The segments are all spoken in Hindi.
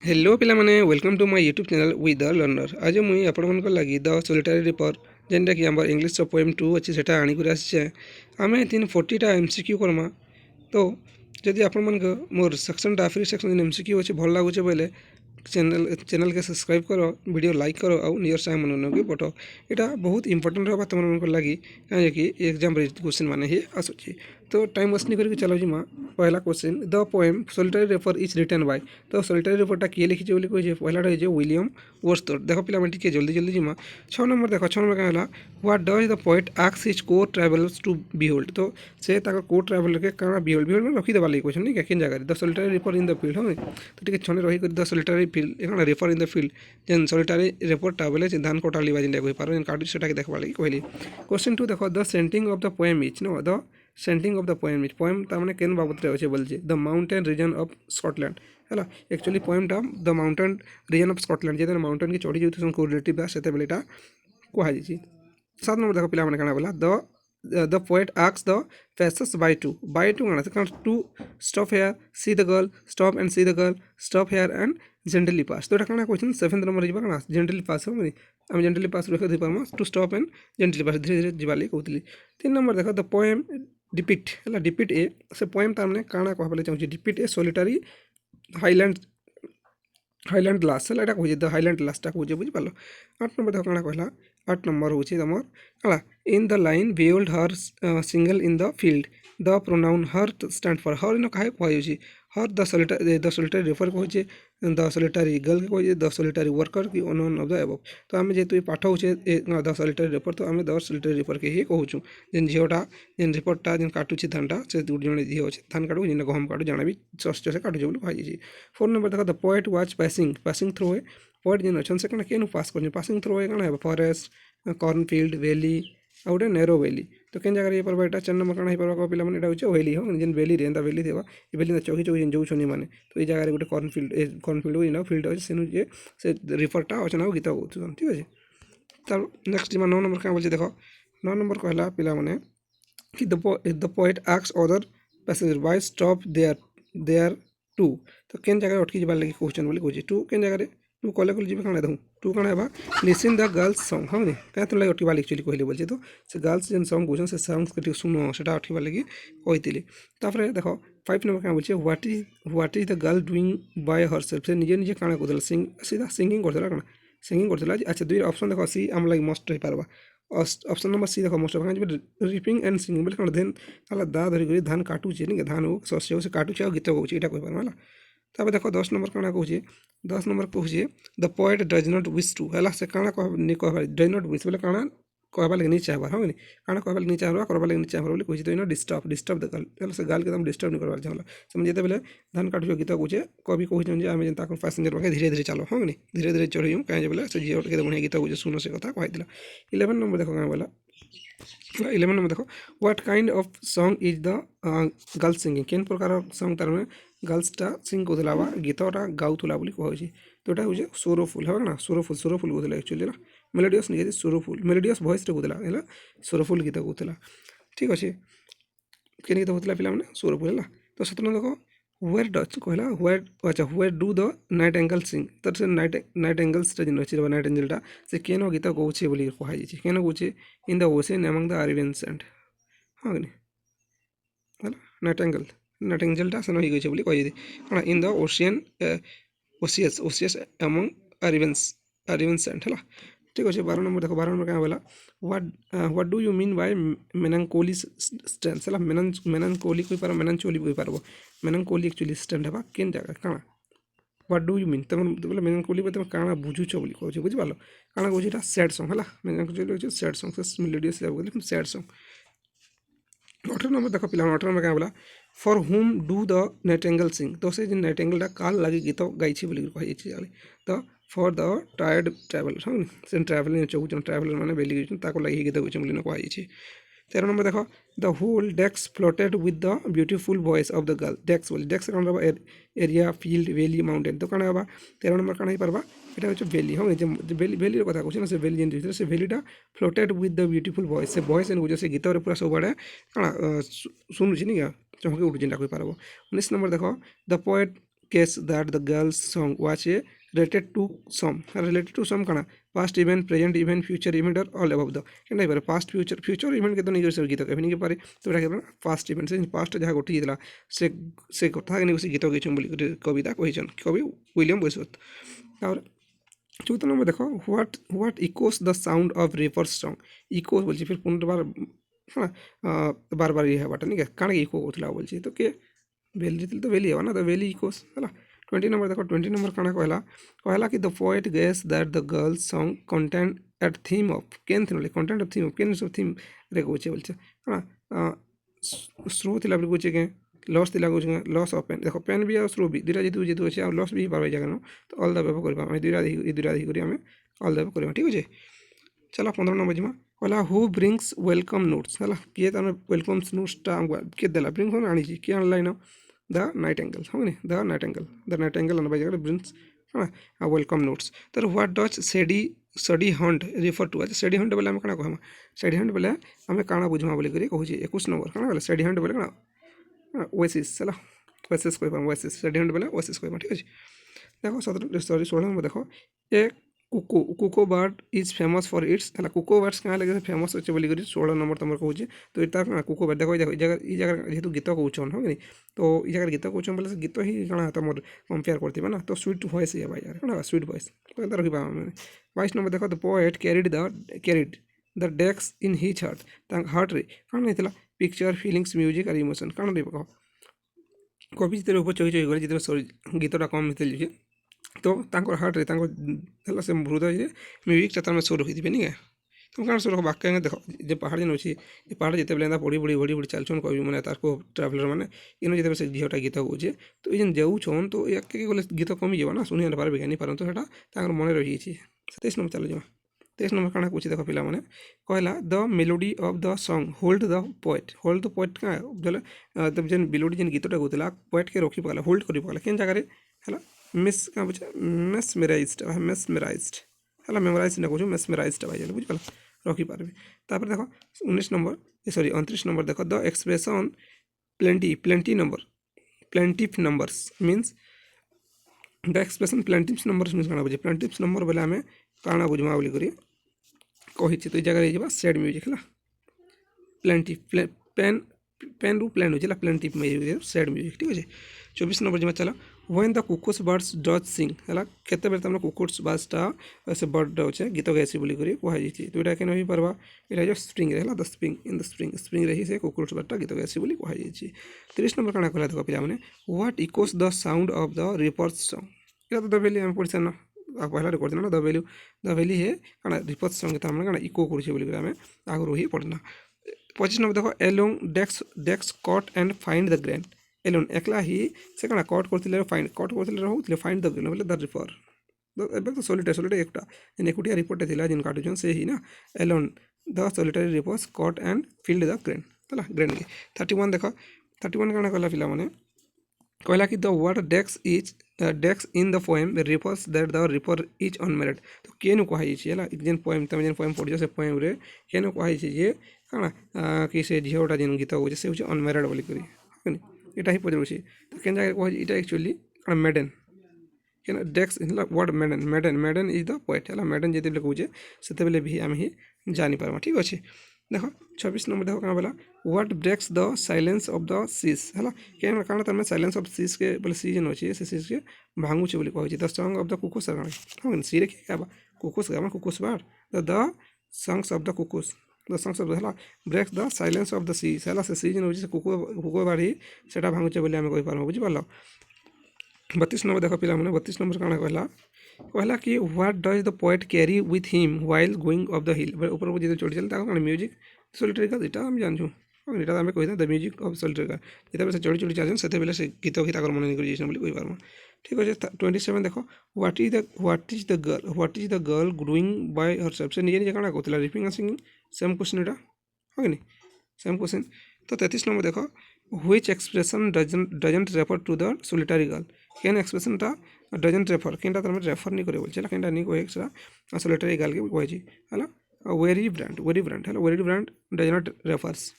हेलो पिला माने welcome to my YouTube channel with the learner. आज मुई आपण मन लगी द सोलिटरी रिपर जेनटा कि आम इंग्लिश पोएम 2 अच्छी से आनी कर आसे आम 40टा MCQ करमा। तो जदि आपण मन मोर सेक्शनटा फ्री सेक्शन MCQ अच्छे भल लगुचे बोले चैनल के सब्सक्राइब करो, वीडियो लाइक करो और नियर साग मन के पठो। यहाँ बहुत इंपोर्टेंट रहा तुम मन लगी कहीं एग्जाम क्वेश्चन मान ही आसूँ। तो टाइम वेस्ट नहीं करके चलो जी माँ पहला question the poem solitary reaper is written by. तो सोलिटरी रिपरटा किए लिखी कहे पहला रही विलियम वर्ड्सवर्थ। देख पे टी जल्दी जल्दी जीमा 6 नंबर देख 6 नंबर क्या what does the poet ask his को ट्रावेलर्स टू बिहोल्ड। तो से को ट्रावेलर के क्या बिहोल्ड बिहोल्ड में रखीदेवा लगे क्वेश्चन नहीं क्या जगह the solitary reaper in the field हाँ। तो ठीक छने रही द सोलिटरी फील्ड एना रिपर इन द फील्ड जेन सोलिटरी रिपरटा बोले धान कटाली जेनटा कही पार काटी से देखा लगे कहली। क्वेश्चन 2 देख the setting of the poem is no the setting of the poem is poem तार केन बाबद अच्छे बोलचे the mountain region of Scotland है। एक्चुअली पोएमटा the mountain region of Scotland जो माउंटेन की चढ़ी जाऊँ रिलेटिव से कहुई। 7 नंबर देख पे क्या बोला the poet asks the passers by two कारण to stop here see the girl stop and see the girl stop here and gently pass। तो क्या क्वेश्चन 7 नंबर क्या gently pass हो आम gently pass रख दी पार्मा to stop and gently pass धीरे धीरे जीवा लगे कहती। 3 नंबर देख द पोएम डिपिट है डिपिट ए से पोएम तार काଣା कहबले चाहूँ डिपिट ए सोलिटरी हाईलैंड ग्लास है कहे द हाईलैंड ग्लासटा कहे बुझिपार। 8 नंबर देख क्या कहला 8 नंबर हूँ तुम है in the line behold her single in the field the pronoun her stand for her इन क्या कहुच्छे हर द सोलिटरी रिफर कहे द सोलिटरी गर्ल कहे द सोलिटरी वर्कर कि नन ऑफ द एबव। तो आम जेहतु पाठ हो द सोलिटरी रिपर तो आम द सोलिटरी रिपर के ही कहूँ जेन झीटा जेन रिपरटा जेन काटुची धानटा से जड़े झी अच्छे धान काटू जेन गहम काटू जाना भी शस्य से काटुचे कहुई। 4 नंबर देख the poet was passing through a poet जेन अच्छे से क्या पास कर पासिंग थ्रू ए क्या फॉरेस्ट कॉर्नफिल्ड वैली आ गए नेरो वैली। तो केन जगह पार्बा यहाँ 4 नंबर क्या पार्बा पे यहाँ वैली हो जेन वैली रे वैली देवा ये वैली चौकी चौकी जो मैंने तो ये जगह गोटे कॉर्नफिल्ड फील्ड अच्छे से रिफरटा अच्छे ना गीत गाँव ठीक अच्छे। तब नेक्स्ट 9 नंबर क्या बोलते देख 9 नंबर कहला पे मैंने कि the poet asks other passenger why stop there to. तो केन जगह अटकी जाबार लगे क्वेश्चन बोली कहे टू केन जगह टू कले कले जी क्या देखूँ टू क्या है लिसन द गर्ल्स सॉन्ग हाँ क्या तुम लगे अटकबार एक्चुअली कहली बोलचे तो से गर्ल्स जेन सॉन्ग कौन से सॉन्ग्स के शुण से अटकबार लगे कही। तापर देख 5 नंबर क्या बोलचे what is the girl doing by herself से निजे निजे क्या कर सीधा सिंगिंग करता सिंगिंग करता। अच्छा 2 ऑप्शन देख सी आम लगे मस्ट हो पार्बा ऑप्शन नंबर सी देख मस्ट रिपिंग एंड सिंगिंग बोले क्या देन दा धरिक धान काटुचे नहीं धान हो शस्य से काटुचे गीत गाँचे यहाँ कही पार्मा है। तब देख 10 नंबर क्या कहे 10 नंबर कहे the poet does not wish to है से क्या कह डज नॉट विश बोले क्या कहबा लगे नहीं चाहबार हाँ क्या कहबा लगे नहीं चाहबार करबा लगे नहीं चाहबार बोले कहे तो इन डिस्टर्ब द गर्ल से गाल के तुम डिस्टर्ब नहीं करवा चाहला से जिते बेले धान काटुचे गीत गाँचे कवि कहते आम जेन पैसेंजर पाखे धीरे धीरे चलो हाँ धीरे धीरे चढ़ी कहीं बोले से झील के बढ़िया गीत गाँचे सुनो से कथा कहला। 11 नंबर देख क्या बोला 11 नंबर देखो what kind of song is the girls singing केन प्रकार सॉन्ग तार में गर्ल्सटा सिंग करूला गीतटा गाऊला कहे तो यहाँ हूँ सोरोफुल है ना सोरोफुल कहला एक्चुअली ना मेलोडियस नहीं सोरोफुल मेलोडियस वॉइस कहला है सोरोफुल गीत कहला ठीक अच्छे केन गीत कहला पे सोरोफुल है। तो 17 देखो व्वेयर डच कहला व्वेयर अच्छा where do the nightingale sing तो से नाइट एंगल्स जेन अच्छे नाइट एंगलटा से केन गीत गाँचे बोली कहुई केन गाँचे in the ocean among the Arabian sand हाँ है नाइट एंगलटा से नहीं गई बोली कही क्या in the ocean oasis among Arabian sand है ठीक अच्छे। 12 नंबर देखो 12 नंबर क्या बोला what do you mean by melancholy stand है मेलांकोली कोई पार मेलांचोली कोई पार्ब मेलांकोली एक्चुअली स्टैंड है केन जगह क्या व्हाट डू यू मीन तुम बोले मेलांकोली तुम क्या बुझुच बोली कहे बुझिपार क्या कहे सैड सॉन्ग है मेलांकोली सैड सॉन्ग से मेलोडियस सैड सॉन्ग। 18 नंबर देख पे 18 नंबर क्या बोला फॉर हुम डू द नाइटेंगल सिंग तो से नाइट एंगलटा काल लगे गीत गाई बोली कही तो फॉर द टायर्ड ट्रावेलर हाँ से ट्रावेलिंग चौक ट्रावेलर मैंने बेली लगे गीत गाँचे बोली कही। 13 नंबर देख the whole decks floated with the beautiful voice of the girl decks बोली डेक्स कौन रहा एरिया फील्ड वैली माउंटेन तो क्या हाँ 13 नंबर क्या पार्बा এটা হচ্ছে ভ্যালি हाँ ভ্যালির কথা কইছি না সে ভ্যালি যেন সে ভ্যালিটা floated with the beautiful voice से ভয়েস एन गुजर से गीत पूरा सबुआड़े क्या शुणुची नहीं चमके उठुची कही पार्ब। 19 नंबर देख the poet guess that the girl's song was a related to some kana past event, present event, future event or all above the केनता पारे past future event के तो नहीं कर गीत कभी नहीं पारे तो एटा के past event से past जहाँ गोटी जितला से कथा के नहीं उसी गीत के बोली कविता कहिछन कवि विलियम वर्ड्सवर्थ। और चौथा नंबर देखो what echoes the sound of rivers song echoes बोलছি फिर पुनर्बार हाँ बार बार ये बाटा नहीं क्या काण इको होतला बोलছি तो के बेली तो बेली है ना द बेली इकोस है 20 नंबर देखो 20 नंबर काण कहला कि the poet guess that the girls song content at theme of केन थीम कंटेंट ऑफ थीम रे कोचे बोलছে हाँ स्रो थिला बोल कोचे के लॉस थिला कोचे लॉस ऑफ पेन देखो पेन भी और स्रो भी दुटा जेतु जेतु अछि और लॉस भी बार जगह न तो ऑल द व्यवहार करबा हम दुटा करी हम ऑल द व्यवहार करबा ठीक अछि। चलो 15 नंबर जिमा कहला हु ब्रिंग्स वेलकम नोट्स है किए तार वेलकम नोट्सटा किए देला ब्रिंग हो आनी किए आनला इन द नाइटिंगेल हो the nightingale on by brings हाँ वेलकम नोट्स तर what does shady haunt refer to अच्छा सडी हंट बोले आम कण कहमा सडी हंट बोले आम काण बुझमा बोली करी कहूँ 21 नंबर कण बोले सडी हंट बोले कण ओएसिस है ओएसिस कहमा ओएसिस सडी हंट बोले ओएसिस कहमा ठीक अछि। देखो 16 नंबर देखो a cuckoo bird is famous for its है कुको बर्ड्स क्या लगे फेमस अच्छे बोली 16 नंबर तुम कहूँ तो ये कुको बर्ड देखो जगह जेहतु गीत कौन हो गई तो ये जगह गीत कौन बोले गीत ही कण तुम कंपेयर करते ना तो स्वीट वॉइस ये भाई यार कण स्वीट वॉइस तो एंता रखा मैंने 22 नंबर देखो the poet carried the decks in his heart रे कण नहीं पिक्चर फीलिंग्स म्यूजिक और इमोशन कण देव कह कवि जितने ऊपर चढ़ी चढ़ी गले जितने गीतटा कम मिले तो हार्ट रे से हृदय म्यूजिकटा तार शो रखी नहीं तुम क्या शो रख बाक्य देख जो पहाड़ जेन अच्छी ये पहाड़ जिते बेले बढ़ी बढ़ी बढ़ी बढ़ी चलछन कवि मैंने तार ट्राभेलर मैंने इन जिते से झीटा गीत कहे तो ये जाऊन तो या गले गीत कमी जावा ना शुणी पारे ज्ञानी पारन तो यहाँ मन रही 27 नंबर चलो जा 23 नंबर काଣା पूछी देख पिला माने कहला the melody of the song hold the poet क्या बोले तब जेन मेलोडी जेन गीतटा गाउतला पोएट के रखी पकला होल्ड करी पकला केन जगह रे हला मिस क्या बुझे मेस्मराइज्ड हला मेमोराइज ना कहूँ मेस्मराइज्ड भाई बुझ पाला रखी पारबे तापर देखो 19 नंबर सॉरी 29 नंबर देखो the expression plaintive numbers means the expression plaintives numbers means काଣା बुझे प्लेंटिव्स नंबर बोले आमे काଣା बुझमा बोली करी कही तो जगह रही सैड म्यूजिक है प्लेंटिव पेन रू प्लेन हो प्लेंटिव म्यूजिक सैड म्यूजिक ठीक है। 24 नंबर जमा चला when the cuckoos birds does sing है केते बेर तुम कुकुस बर्ड्सटा से बर्ड अच्छे गीत गाइसी बोली करी कहुई तो यहाँ के पार्बा यहाँ जो स्प्रिंग है the spring in the spring रही से कुकुस बर्डटा गीत गाइसी बोली कहुई 30 नंबर काଣା कहला देख पे what echoes the sound of the reapers song या तो द वैली आम पढ़ी ना पहला रिकॉर्ड ना द वैली है काଣା रिपर्स सॉन्ग तार काଣା इको कर बोली आम आगु ही पढ़ना। 25 नंबर देखो along decks cut and find the grain alone एकला ही से काଣା कट करथिले फाइंड रहउथिले फाइंड द ग्रेन बोले द रिपर एबे तो सोलिटरी एकटा जेन एकुटिया रिपोर्ट थिला जिन काटुजन से ही ना alone the solitary reapers cut and field the grain तला ग्रेन के 31 देखो 31 काଣା कहला पिला माने कहला कि the word decks in the poem refers that the reaper is unmarried तो केनु कहाई छी हला जेन पोएम तमे जेन पोएम पढियो से पोएम रे केनु कहाई छी जे काଣା कि से झियोटा जेन गीत होजे से होचे अनमेरिड बोली करी हनी एटा ही पढियो छी तो केन जाय कहै इटा एक्चुअली काଣା मेडन केन decks in the word maiden is the poet हला मेडन जेते बेले कहूजे सेते बेले भी हम ही जानि पारमा ठीक अछि। देखो 26 नंबर देखो क्या बोला what breaks the silence of the seas है क्या कारण तुम साइलेंस ऑफ सीज के बोले सीजन अच्छे से सीज के भांगुचे बोली कहे the song of the cuckoos हाँ सी रे क्या कुकुस गामा कुकुस बार the songs of the cuckoos the songs of the breaks the silence of the seas है से सीजन अच्छे कुकुर बार ही से भांगुचे बोली आम कही पार बुझिपार। 32 नंबर देखो पिला 32 नंबर काଣା कहला कि what does the poet carry with him while going of the हिल ऊपर जो चढ़ी चलता म्यूजिक सोलिटरी का यहाँ आम जानूँ यहाँ आम कही द म्यूजिक ऑफ सोलिटरी का जिते से चढ़ी चढ़ी चलते से बेले से गीत ही मन नहीं कही पार्मा ठीक अच्छे। 27 देखो what is the girl growing by herself से निजे निजे काଣା कहला रिपिंग सिंगिंग सेम क्वेश्चन यहाँ हाँ कि सेम क्वेश्चन। तो 33 नंबर देखो which expression doesn't refer to the solitary girl केन एक्सप्रेशनटा डजंट रेफर केनटा तुम रेफर नहीं करे बोलछे केनटा नहीं कहे सेटा सोलिटरी गर्ल के कहे है वेरी ब्रांड है very brand does not refers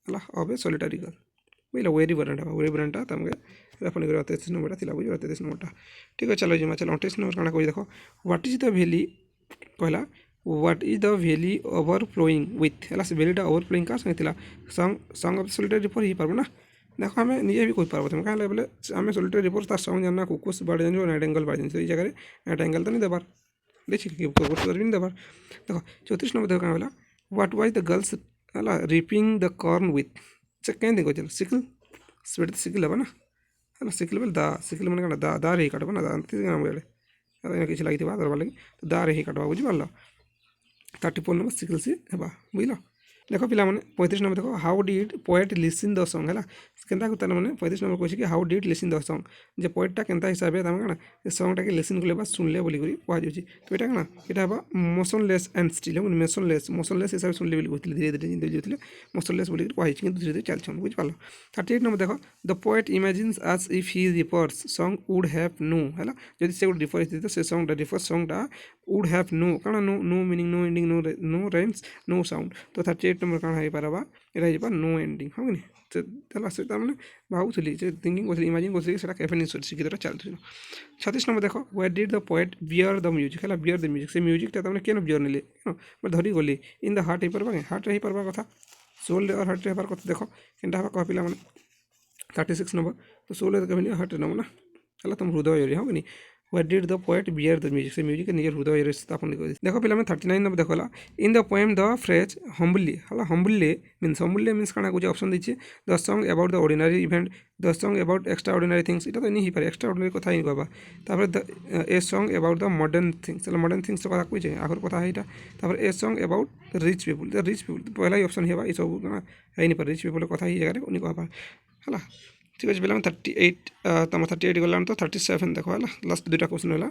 है ऑफ ए सोलिटरी गर्ल बोला वेरी ब्रांडटा तुमके आपन 33 नंबरटा थिला बुझ 33 नंबरटा ठीक है। चलो जिमा चलो 29 नंबर काना कहि देखो व्हाट इज द वैली कहला what is the valley overflowing with हला से वैलीटा ओवरफ्लोइंग का संगे थिला सॉन्ग ऑफ सॉलिटरी रिवर ही पारबो ना देखो आम निजे भी कहि पारबो तुम काहे बोले आम सॉलिटरी रिवर तार सॉन्ग जानना कुकुस बाड़ जान नाइटिंगेल बाड़ जान ई जगह रे नाइटिंगेल तो नहीं देबार देखि कि कुकुस बाड़ नहीं देबार देखो 34 नंबर देखो काना बोला व्हाट वाज द गर्ल्स हला रीपिंग द कॉर्न विथ से केन देखो चल सिकल स्वेट सिकल लेबा ना हला सिकल बोल दा सिकल मन काना दा रे काटबा ना दा अंति गाम बेले अरे किछ लागित बा दरबा लगी तो दा रे काटबा बुझि पारलो 34 नंबर सिकल सी हेबा बुझलो देखो पिला माने 35 नंबर देखो how did poet listen the song है केनता को तार माने 35 नंबर कहछि कि how did listen the song जे पोएटटा केनता हिसाब तम काना ए सॉन्गटा के लिसन करले बा सुनले बोली करी कह जाउछि तो एटा काना एटा बा मोशनलेस एंड स्टिल मोशनलेस हिसाब सुनले बोली कहथिले धीरे धीरे जिंदे जोथिले मोशनलेस बोली कहि कहछि किंतु धीरे धीरे चल छन बुझ पालो 38 नंबर देखो the poet imagines as if he reapers song would have no हैला जदि से रिफर हित से सॉन्ग दा रिफर सॉन्ग दा वुड हैव नो काना no meaning no ending no rhymes no sound तो 38 नंबर काना है पारबा एटा हिबा नो एंडिंग होगनी तला से तारमाने भावुली थिंकिंग कर इमेजिन कर कैफे शिखित चलती 36 नंबर देखो where did the poet bear the music है बियर द म्यूजिक से म्यूजिकटा तमने केन बियर नेले धरी गली इन द हार्ट हो हार्ट रही पार्बा कथा सोल और हार्ट रही कथा देख केनटा हवा कह पिला माने 36 नंबर तो सोल कभी हार्ट नब ना है तुम हृदय होगनी Where did the poet bear the music? से म्यूजिक निजर हृदय स्थापन कर देखो पिला में 39 नंबर देखो in the poem the phrase humbly है हम्बली मीन्स काना कुछ ऑप्शन दीजिए the song about the ordinary event the song about extraordinary things इटा तो नहीं पारे एक्स्ट्रा ऑर्डिनरी कथा ही कहबा तापर a song about the modern things modern things कथा कहे आखर कथा है तापर a song about rich people the rich people पहला ही ऑप्शन है सब है नहीं पर रिच पीपुल कथा ही जगह उन्हीं कहबा है ठीक है पिला 38 तुम 38 गला तो 37 देखो है लास्ट दुटा क्वेश्चन है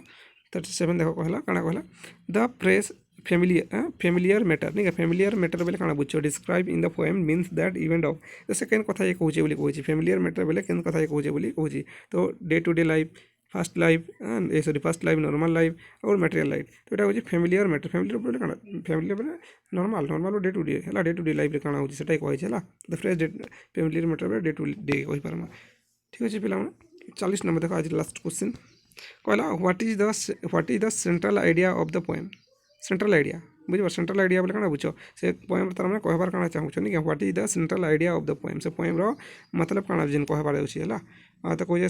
37 देखो कहला काना कहला द फ्रेज फेमिलियर मैटर नहीं फेमिलियर मैटर बेले काना बुझो describe in the poem means that event of तो सेकेंड कथा ये कहूचे बोली कहूची फेमिलियर मैटर बेले केन कथा ये कहूचे बोली कहूची तो day to day life fast life fast life normal life और मटेरियल लाइफ तो यहाँ हूँ फेमिलियर मैटर फेमिलियर बोले काना फेमिलियर बोले normal day to day life काना हूँ से कही है द फ्रेज फेमिलियर मैटर बोले डे टू डे कही पार्मा ठीक अच्छे पिला 40 नंबर देखो आज लास्ट क्वेश्चन कहला what is the central idea of the poem central idea बुझ सेंट्रल आइडिया बोले काना बुझ से पोएम तार मैंने कहबार काना चाहूँ कि what is the central idea of the poem से पोएम रो मतलब काना जेन कहबार अछि हला तो कहे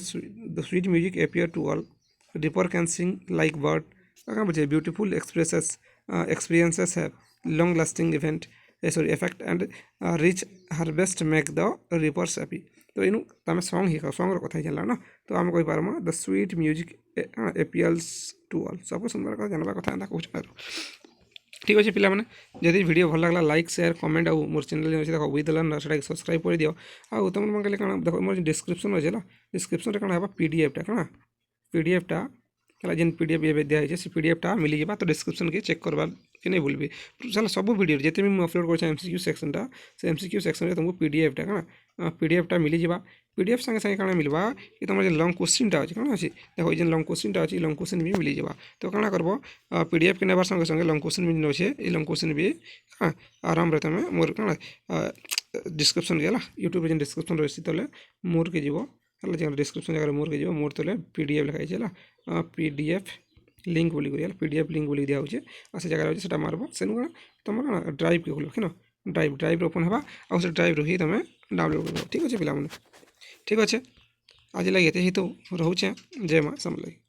the sweet music appear to all reaper can sing like bird क्या बुझे beautiful experiences have long lasting effect and rich harvest make the reapers happy तो इनु तमें सॉन्ग ही सॉन्ग कथा ही ना तो आम कही पार्मा the sweet music appeals to all सब सुंदर कथा जानवा कथा एंता कहूँ ठीक अच्छे पिला माने जदि वीडियो भल लगला लाइक शेयर कमेंट आउ मोर चैनल अच्छे देखो विद लर्नर से सब्सक्राइब कर दियो आउ तुम मन कहले काना देखो मोर डिस्क्रिप्शन अच्छे डिस्क्रिप्शन काना है पीडीएफ टा काना पीडीएफ टा है जेन पीडीएफ ये दिखाई से पीडीएफ टा मिल जाए तो डिस्क्रिप्शन के चेक करवा कि नहीं भूलबी चलो सब वीडियो जिते भी मुझे अपलोड कर एमसीक्यू सेक्शन टा से एमसीक्यू सेक्शन में तुमको पीडीएफ टा काना पीडीएफ टा मिल जाए पीडीएफ संगे संगे काना मिलवा कि तुम लॉन्ग क्वेश्चन टा अच्छे काना अच्छे देखो ये लॉन्ग क्वेश्चन टा अच्छे लॉन्ग क्वेश्चन भी मिल जाए तो काना करबो पीडीएफ के नेबार संगे संगे लॉन्ग क्वेश्चन भी अच्छे ये लॉन्ग क्वेश्चन भी आराम रे तुम मोर काना डिस्क्रिप्शन के यूट्यूब जेन डिस्क्रिप्शन रही तले मोर के जीवो है जगह डिस्क्रिप्शन जगह मोर के जीवो मोर तले पीडीएफ लिखाई है पीडीएफ लिंक बोली करी पीडीएफ लिंक बोली दिया होचे आ से जगह से मारब सेनु तुम ड्राइव के खोल कि ड्राइव ओपन होगा आ से ड्राइव रही तुम डाउनलोड कर ठीक अच्छे पिला ठीक अच्छे आज लगे ही तो रोचे जय माँ समझ लगे।